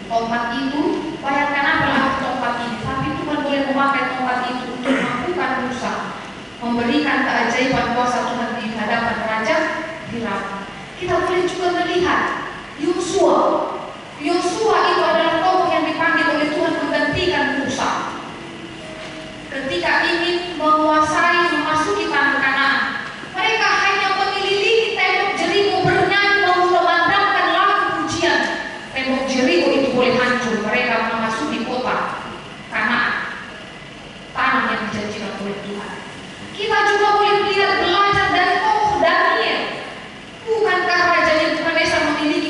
Tongkat itu, bayangkan apalah tongkat ini. Tapi Tuhan boleh memakai tongkat itu untuk mampukan Musa memberikan keajaiban kuasa Tuhan di hadapan Raja Firaun. Kita boleh juga melihat Yosua. Yosua itu adalah tokoh yang dipanggil oleh Tuhan menggantikan Musa ketika ingin menguasai, memasuki tanah Kanaan. Mereka hanya mengelilingi tembok Jeriko, bernyanyi, memandangkan lagu pujian. Tembok Jeriko itu boleh hancur. Mereka memasuki kota Kanaan, tanah yang dijanjikan oleh Tuhan. Kita juga boleh melihat, belajar dari tokoh Daniel. Bukankah Raja Nebukadnezar memiliki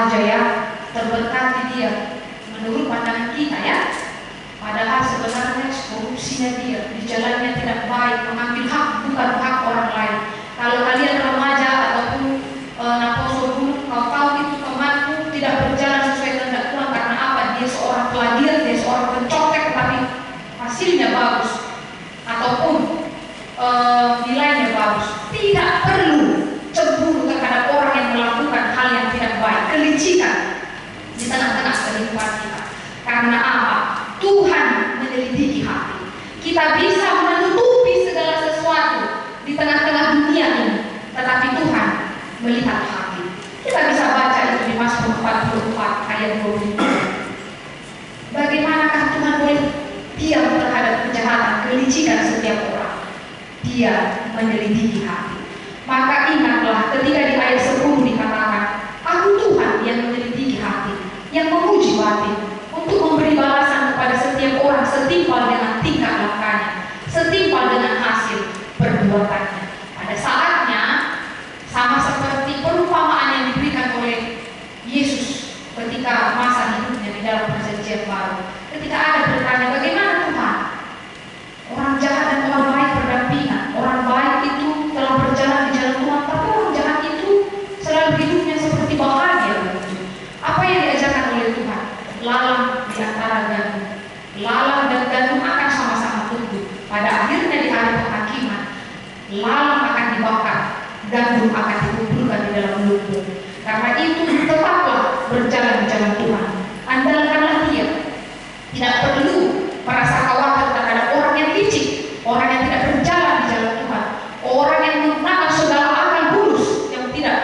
saja ya, terberkati dia menurut pandangan kita ya. Padahal sebenarnya korupsinya dia, di jalannya tidak baik, mengambil hak bukan hak orang lain. Kalau kalian remaja ataupun naposo dulu, kau tahu itu temanmu tidak berjalan sesuai kehendak Tuhan karena apa? Dia seorang plagiat, dia seorang pencontek, tapi hasilnya bagus ataupun nilainya bagus. Tidak perlu cemburu terhadap orang yang melakukan hal yang tidak baik, kelicikan di tengah-tengah kehidupan kita. Karena apa? Tuhan menyelidiki hati. Kita bisa menutupi segala sesuatu di tengah-tengah dunia ini, tetapi Tuhan melihat hati. Kita bisa baca itu di Mazmur 44 ayat 20. Bagaimanakah Tuhan boleh diam terhadap kejahatan, kelicikan setiap orang? Dia menyelidiki hati. Maka ingatlah ketika di ayat 10 dikatakan, Aku Tuhan yang menyelidiki hati, yang menguji batin, untuk memberi balasan kepada setiap orang setimpal dengan tingkah lakunya, setimpal dengan hasil perbuatannya. Pada saatnya, sama seperti perumpamaan yang diberikan oleh Yesus ketika masa hidupnya di dalam perjanjian baru. Ketika ada bertanya, bagaimana Tuhan? Orang jahat dan orang baik berdampingan. Orang baik itu telah berjalan di jalan Tuhan, tapi orang jahat itu selalu hidupnya seperti bahagia. Apa yang diajarkan oleh Tuhan? Lalang di antara gandum. Lalang dan gandum akan sama-sama tumbuh. Pada akhirnya di hari penghakiman, lalang akan dibakar, gandum akan dikumpulkan di dalam lumbung. Karena itu tetaplah berjalan di jalan Tuhan. Andalkanlah Dia. Tidak perlu merasa khawatir terhadap orang yang licik, orang yang tidak berjalan di jalan Tuhan, orang yang menggunakan segala akal bulus yang tidak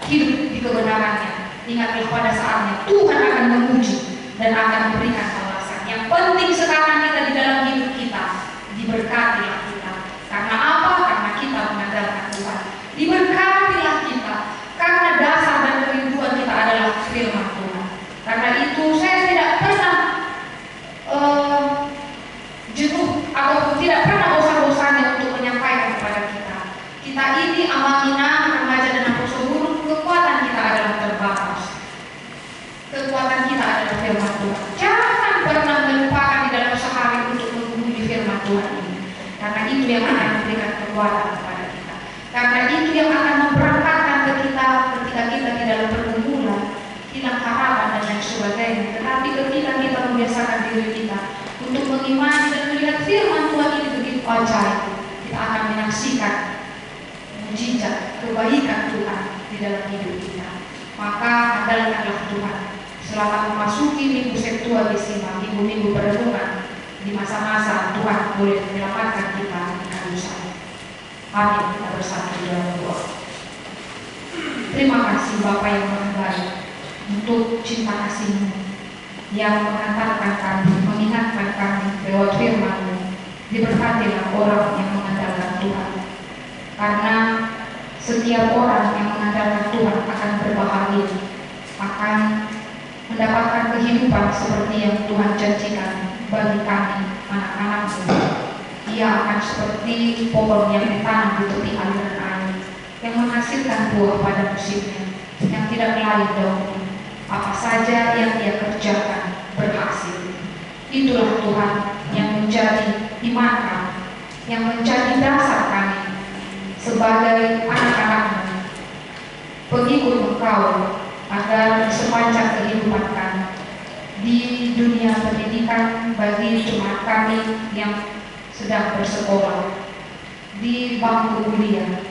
hidup di kebenarannya. Ingatlah pada saatnya Tuhan akan menguji dan akan memberikan balasan. Yang penting sekarang kita di dalam hidup kita, diberkatilah kita. Karena apa? Karena kita mengandalkan Tuhan. Diberkatilah kita karena dasar dan kerinduan kita adalah firman Tuhan. Karena itu saya tidak pernah jenuh ataupun tidak pernah bosan-bosannya untuk menyampaikan kepada kita. Kita ini amanina, remaja dan apostle guru, kekuatan kita adalah terbatas. Kekuatan kita adalah firman Tuhan. Jangan pernah melupakan di dalam sehari untuk menghubungi firman Tuhan ini. Karena itu yang akan memberikan kekuatan kepada kita. Karena itu yang akan memberangkatkan ke kita ketika kita di dalam pergumulan, hilang harapan dan lain sebagainya. Tetapi ketika kita membiasakan diri kita untuk mengimani dan melihat firman Tuhan ini begitu ajaib, kita akan menyaksikan mujizat kebaikan Tuhan di dalam hidup kita. Maka andalkanlah Tuhan. Selamat memasuki minggu Septuagesima, minggu-minggu perenungan di masa-masa Tuhan boleh menyelamatkan kita dengan dosa. Amin. Kita bersatu dalam doa. Terima kasih Bapa yang Maha Baik untuk cinta kasih-Mu yang mengantarkan kami, mengingatkan kami lewat firman-Mu. Diberkatilah orang yang mengandalkan Tuhan, karena setiap orang yang mengandalkan Tuhan akan berbahagia, akan mendapatkan kehidupan seperti yang Tuhan janjikan bagi kami, anak-anak-Mu. Ia akan seperti pohon yang ditanam di tepi aliran air, yang menghasilkan buah pada musimnya, yang tidak layu daunnya. Apa saja yang dia kerjakan berhasil. Itulah Tuhan yang menjadi iman kami, yang menjadi dasar kami sebagai anak-anak-Mu, pengikut Engkau, agar sepanjang kehidupan kami di dunia pendidikan bagi jemaat kami yang sedang bersekolah, di bangku kuliah,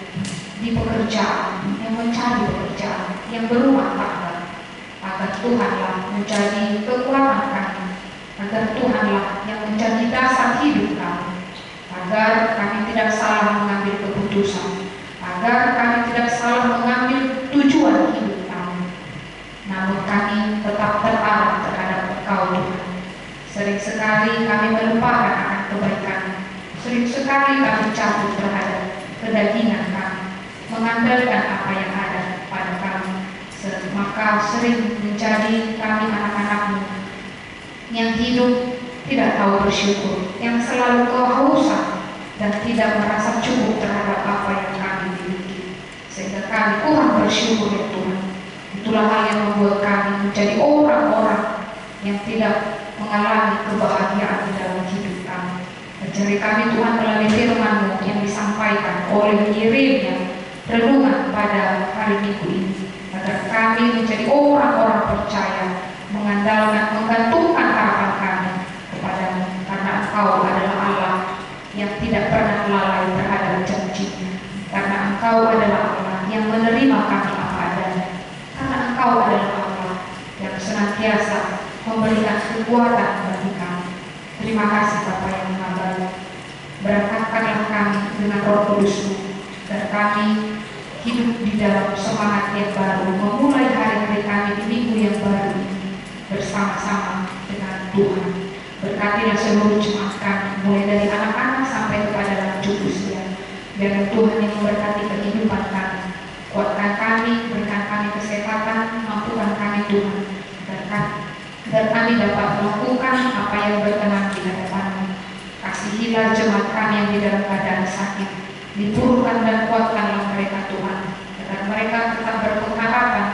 di pekerjaan, yang mencari pekerjaan, yang berumah tangga, agar Tuhanlah menjadi kekuatan kami, agar Tuhanlah yang menjadi dasar hidup kami, agar kami tidak salah mengambil keputusan, agar kami tidak salah mengambil tujuan hidup kami, namun kami tetap terarah terhadap Engkau Tuhan. Sering sekali kami melupakan akan kebaikan, sering sekali kami jatuh terhadap kedagingan kami, mengandalkan apa yang ada pada kami. Maka sering menjadi kami anak-anak-Mu yang hidup tidak tahu bersyukur, yang selalu kehausan dan tidak merasa cukup terhadap apa yang kami miliki, sehingga kami kurang bersyukur ya Tuhan. Itulah hal yang membuat kami menjadi orang-orang yang tidak mengalami kebahagiaan di dalam hidup kami. Ajari kami Tuhan melalui firman-Mu yang disampaikan oleh pengirimnya renungan pada hari Minggu ini, agar kami menjadi orang-orang percaya, mengandalkan, menggantungkan harapan kami kepada-Mu, karena Engkau adalah Allah yang tidak pernah lalai terhadap janji-Nya, karena Engkau adalah Allah yang menerima kami apa adanya, karena Engkau adalah Allah yang senantiasa memberikan kekuatan bagi kami. Terima kasih Bapa yang Maha Baik. Berkatkanlah kami dengan Roh Kudus-Mu, dan kami hidup di dalam semangat yang baru, memulai hari-hari kami di minggu yang baru ini bersama-sama dengan Tuhan. Berkatilah seluruh jemaat kami, mulai dari anak-anak sampai kepada lanjut usia. Biarlah Tuhan yang memberkati kehidupan kami, kuatkan kami, berikan kami kesehatan, mampukan kami Tuhan, agar kami dapat melakukan apa yang berkenan di hadapan-Mu. Kasihilah jemaat kami yang di dalam keadaan sakit, liburkan dan kuatkanlah mereka Tuhan, agar mereka tetap berpengharapan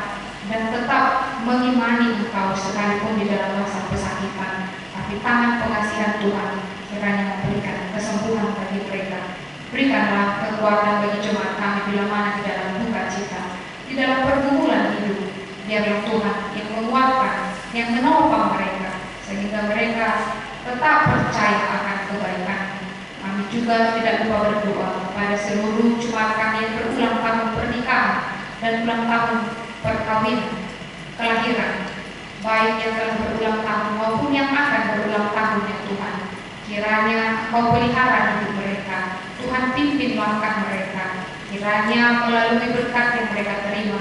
dan tetap mengimani Engkau sekalipun di dalam masa pesakitan. Tapi tangan pengasihan Tuhan kiranya memberikan kesembuhan bagi mereka. Berikanlah kekuatan bagi jemaat kami bila mana di dalam duka cita, di dalam pergumulan hidup. Biarlah Tuhan yang menguatkan, yang menopang mereka, sehingga mereka tetap percaya akan kebaikan. Kami juga tidak lupa berdoa kepada seluruh jemaat kami yang berulang tahun pernikahan dan ulang tahun perkawinan, kelahiran, baik yang telah berulang tahun maupun yang akan berulang tahun ya Tuhan. Kiranya Engkau pelihara hidup mereka, Tuhan pimpin langkah mereka. Kiranya melalui berkat yang mereka terima,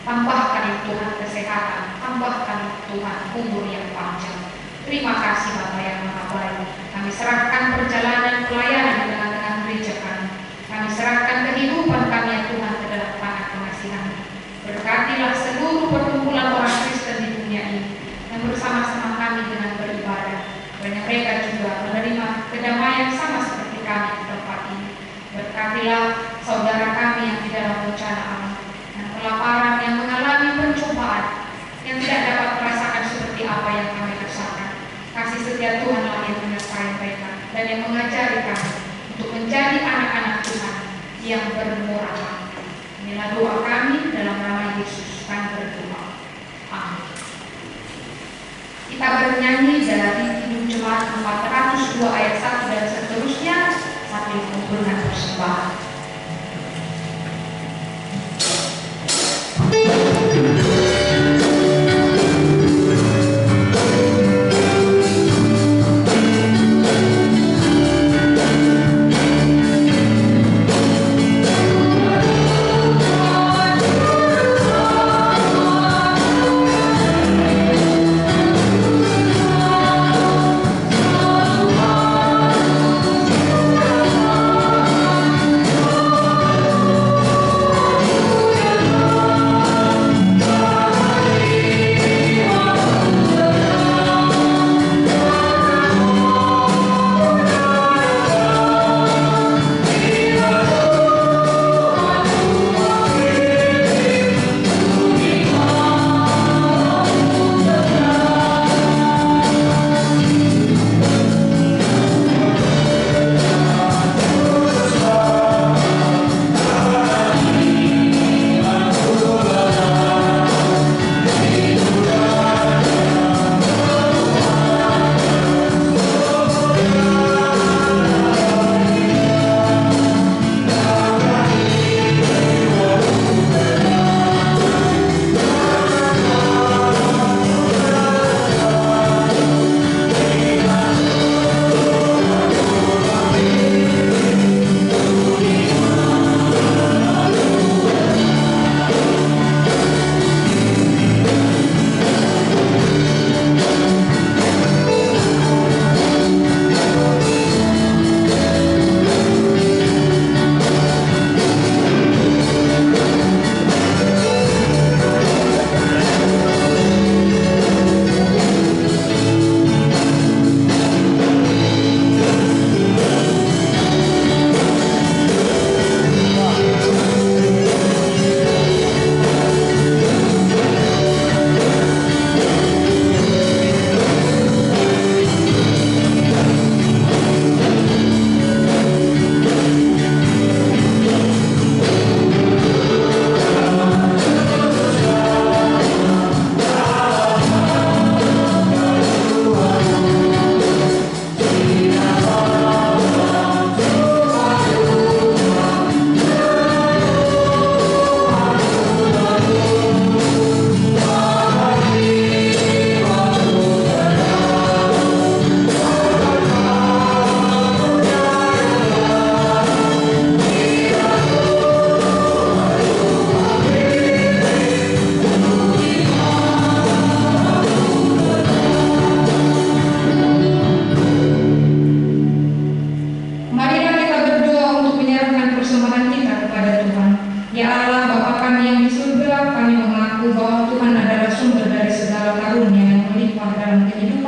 tambahkan Tuhan kesehatan, tambahkan Tuhan umur yang panjang. Terima kasih Bapa yang Maha Baik. Kami serahkan perjalanan pelayanan di tengah-tengah gereja kami. Kami serahkan kehidupan kami ya Tuhan ke dalam tangan pengasihan-Mu. Berkatilah seluruh perkumpulan orang Kristen di dunia ini yang bersama-sama kami dengan beribadah. Banyak mereka juga menerima kedamaian sama seperti kami di tempat ini. Berkatilah saudara kami yang di dalam bencana alam, yang kelaparan, yang mengalami pencobaan, yang tidak dapat merasakan seperti apa yang kami rasakan. Kasih setia Tuhanlah yang menyertai mereka dan yang mengajari kami untuk menjadi anak-anak Tuhan yang bermurah hati. Inilah doa kami dalam nama Yesus kami berdoa. Amin. Kita bernyanyi dari Kidung Jemaat 402 ayat 1 dan seterusnya sambil mengumpulkan persembahan. Thank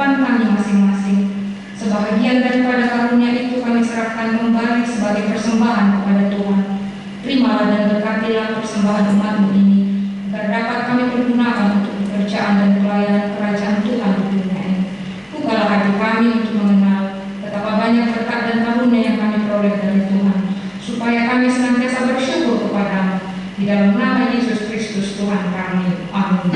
depan kami masing-masing. Sebahagian daripada karunia itu kami serahkan kembali sebagai persembahan kepada Tuhan. Terimalah dan berkatilah persembahan umat-Mu ini, agar dapat kami pergunakan untuk pekerjaan dan pelayanan kerajaan Tuhan di dunia ini. Bukalah hati kami untuk mengenal betapa banyak berkat dan karunia yang kami peroleh dari Tuhan, supaya kami senantiasa bersyukur kepada-Mu. Di dalam nama Yesus Kristus Tuhan kami. Amin.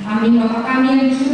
Amin. Bapa kami yang di surga,